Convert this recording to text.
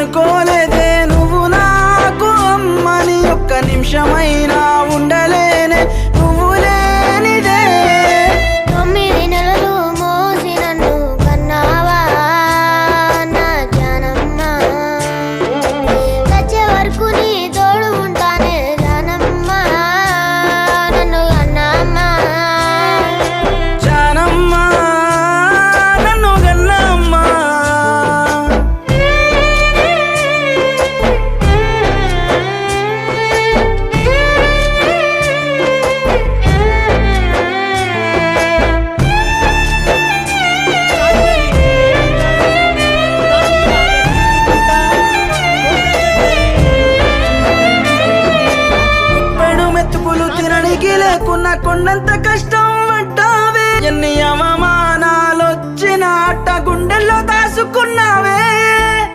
అనుకోలేదే నువ్వు నాకు అమ్మని ఒక్క నిమిషమైనా ఉండలేనే నువ్వు లేనిదే 9 నెలలు మోసి నన్ను కన్నావా నా జానమ్మ చచ్చే వరకు నీ తోడు ఉంటానే జానమ్మ నన్ను కన్నమ్మ జానమ్మ నన్ను గన్నమ్మ పెడు మెతుకులు తినడానికి లేకున్నా కొండంత కష్టం పడ్డావే ఎన్ని అవమానాలొచ్చిన అట్ట గుండెల్లో దాసుకున్నావే